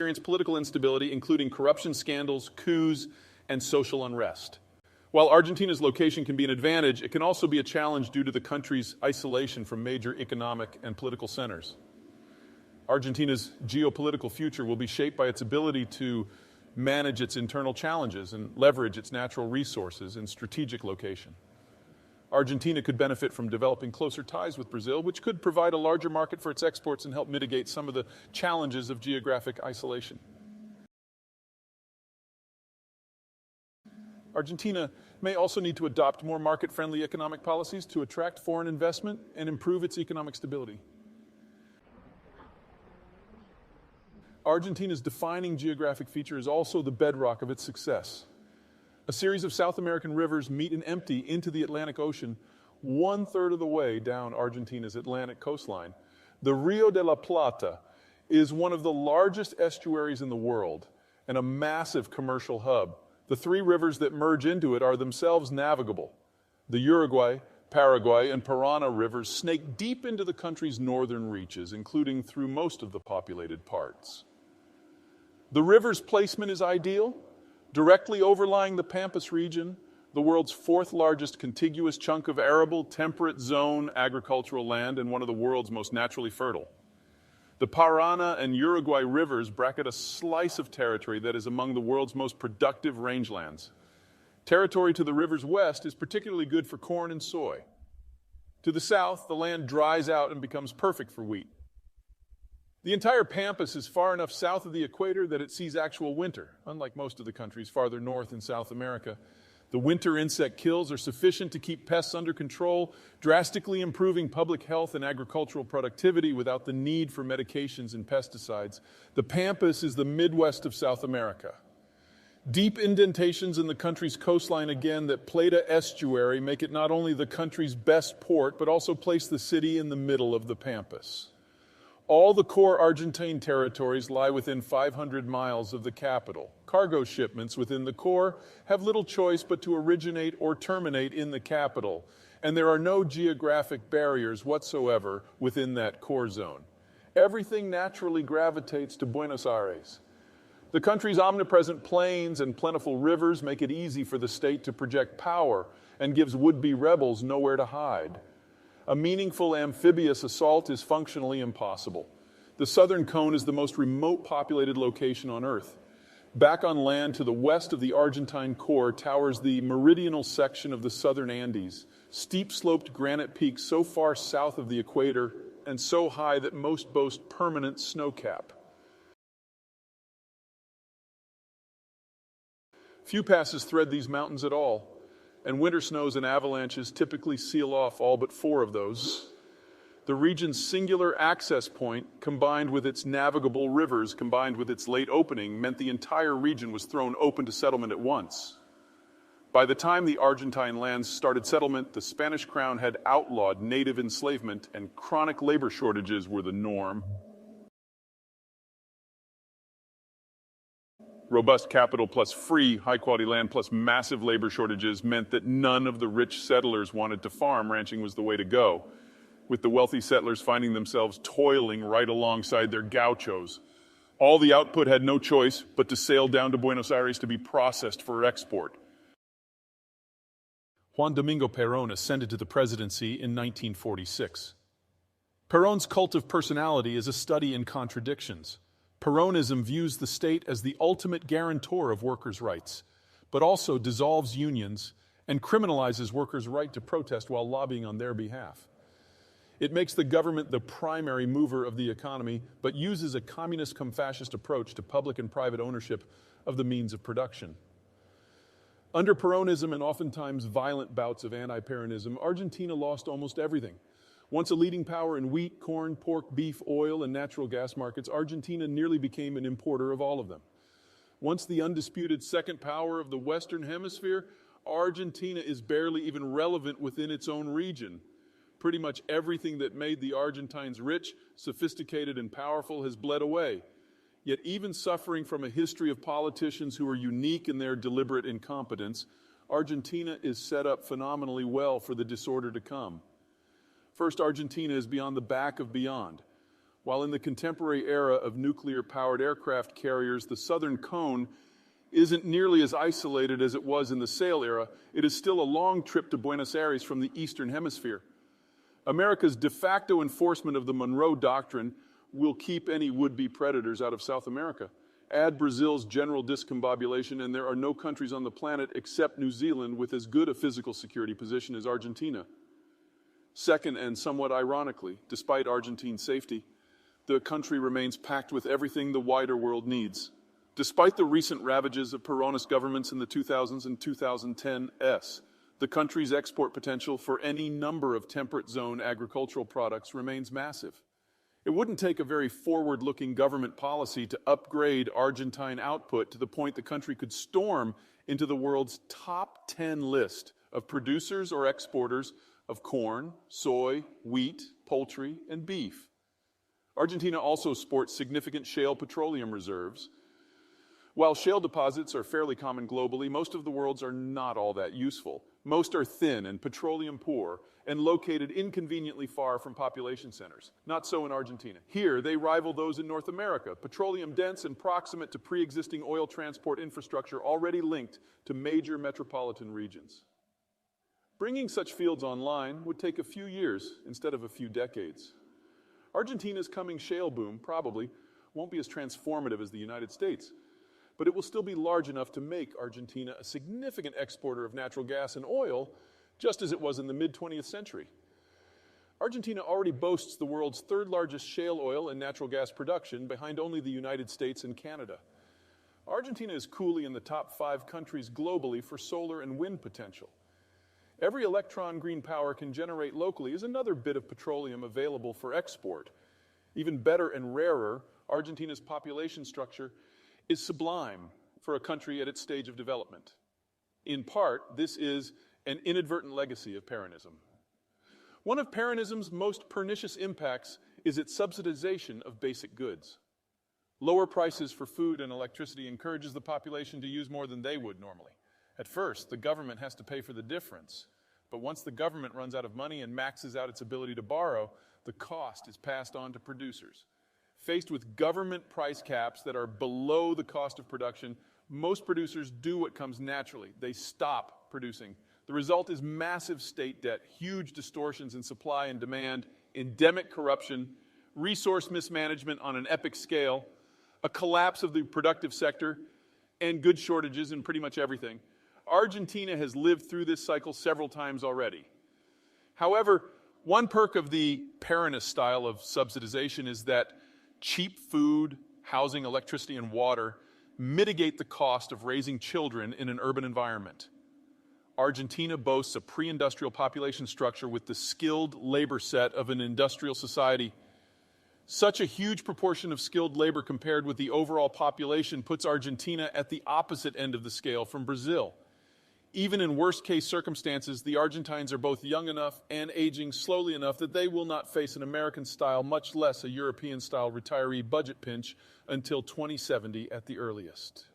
experience political instability, including corruption scandals, coups, and social unrest. While Argentina's location can be an advantage, it can also be a challenge due to the country's isolation from major economic and political centers. Argentina's geopolitical future will be shaped by its ability to manage its internal challenges and leverage its natural resources in strategic location. Argentina could benefit from developing closer ties with Brazil, which could provide a larger market for its exports and help mitigate some of the challenges of geographic isolation. Argentina may also need to adopt more market-friendly economic policies to attract foreign investment and improve its economic stability. Argentina's defining geographic feature is also the bedrock of its success. A series of South American rivers meet and empty into the Atlantic Ocean 1/3 of the way down Argentina's Atlantic coastline. The Rio de la Plata is one of the largest estuaries in the world and a massive commercial hub. The 3 rivers that merge into it are themselves navigable. The Uruguay, Paraguay, and Parana rivers snake deep into the country's northern reaches, including through most of the populated parts. The river's placement is ideal, directly overlying the Pampas region, the world's 4th largest contiguous chunk of arable, temperate zone agricultural land and one of the world's most naturally fertile. The Parana and Uruguay rivers bracket a slice of territory that is among the world's most productive rangelands. Territory to the river's west is particularly good for corn and soy. To the south, the land dries out and becomes perfect for wheat. The entire Pampas is far enough south of the equator that it sees actual winter, unlike most of the countries farther north in South America. The winter insect kills are sufficient to keep pests under control, drastically improving public health and agricultural productivity without the need for medications and pesticides. The Pampas is the Midwest of South America. Deep indentations in the country's coastline again that Plata estuary make it not only the country's best port, but also place the city in the middle of the Pampas. All the core Argentine territories lie within 500 miles of the capital. Cargo shipments within the core have little choice but to originate or terminate in the capital, and there are no geographic barriers whatsoever within that core zone. Everything naturally gravitates to Buenos Aires. The country's omnipresent plains and plentiful rivers make it easy for the state to project power and gives would-be rebels nowhere to hide. A meaningful amphibious assault is functionally impossible. The southern cone is the most remote populated location on Earth. Back on land to the west of the Argentine core towers the meridional section of the southern Andes, steep-sloped granite peaks so far south of the equator and so high that most boast permanent snowcap. Few passes thread these mountains at all, and winter snows and avalanches typically seal off all but 4 of those. The region's singular access point, combined with its navigable rivers, combined with its late opening, meant the entire region was thrown open to settlement at once. By the time the Argentine lands started settlement, the Spanish crown had outlawed native enslavement, and chronic labor shortages were the norm. Robust capital plus free, high-quality land plus massive labor shortages meant that none of the rich settlers wanted to farm. Ranching was the way to go, with the wealthy settlers finding themselves toiling right alongside their gauchos. All the output had no choice but to sail down to Buenos Aires to be processed for export. Juan Domingo Perón ascended to the presidency in 1946. Perón's cult of personality is a study in contradictions. Peronism views the state as the ultimate guarantor of workers' rights, but also dissolves unions and criminalizes workers' right to protest while lobbying on their behalf. It makes the government the primary mover of the economy, but uses a communist-cum-fascist approach to public and private ownership of the means of production. Under Peronism and oftentimes violent bouts of anti-Peronism, Argentina lost almost everything. Once a leading power in wheat, corn, pork, beef, oil, and natural gas markets, Argentina nearly became an importer of all of them. Once the undisputed second power of the Western Hemisphere, Argentina is barely even relevant within its own region. Pretty much everything that made the Argentines rich, sophisticated, and powerful has bled away. Yet even suffering from a history of politicians who are unique in their deliberate incompetence, Argentina is set up phenomenally well for the disorder to come. First, Argentina is beyond the back of beyond. While in the contemporary era of nuclear-powered aircraft carriers, the southern cone isn't nearly as isolated as it was in the sail era, it is still a long trip to Buenos Aires from the Eastern Hemisphere. America's de facto enforcement of the Monroe Doctrine will keep any would-be predators out of South America. Add Brazil's general discombobulation, and there are no countries on the planet except New Zealand with as good a physical security position as Argentina. Second, and somewhat ironically, despite Argentina's safety, the country remains packed with everything the wider world needs. Despite the recent ravages of Peronist governments in the 2000s and 2010s, the country's export potential for any number of temperate zone agricultural products remains massive. It wouldn't take a very forward-looking government policy to upgrade Argentine output to the point the country could storm into the world's top 10 list of producers or exporters of corn, soy, wheat, poultry, and beef. Argentina also sports significant shale petroleum reserves. While shale deposits are fairly common globally, most of the world's are not all that useful. Most are thin and petroleum poor and located inconveniently far from population centers. Not so in Argentina. Here, they rival those in North America, petroleum dense and proximate to pre-existing oil transport infrastructure already linked to major metropolitan regions. Bringing such fields online would take a few years instead of a few decades. Argentina's coming shale boom probably won't be as transformative as the United States, but it will still be large enough to make Argentina a significant exporter of natural gas and oil, just as it was in the mid-20th century. Argentina already boasts the world's third largest shale oil and natural gas production, behind only the United States and Canada. Argentina is coolly in the top 5 countries globally for solar and wind potential. Every electron green power can generate locally is another bit of petroleum available for export. Even better and rarer, Argentina's population structure is sublime for a country at its stage of development. In part, this is an inadvertent legacy of Peronism. One of Peronism's most pernicious impacts is its subsidization of basic goods. Lower prices for food and electricity encourages the population to use more than they would normally. At first, the government has to pay for the difference, but once the government runs out of money and maxes out its ability to borrow, the cost is passed on to producers. Faced with government price caps that are below the cost of production, most producers do what comes naturally. They stop producing. The result is massive state debt, huge distortions in supply and demand, endemic corruption, resource mismanagement on an epic scale, a collapse of the productive sector, and goods shortages in pretty much everything. Argentina has lived through this cycle several times already. However, one perk of the Peronist style of subsidization is that cheap food, housing, electricity, and water mitigate the cost of raising children in an urban environment. Argentina boasts a pre-industrial population structure with the skilled labor set of an industrial society. Such a huge proportion of skilled labor compared with the overall population puts Argentina at the opposite end of the scale from Brazil. Even in worst-case circumstances, the Argentines are both young enough and aging slowly enough that they will not face an American-style, much less a European-style retiree budget pinch until 2070 at the earliest.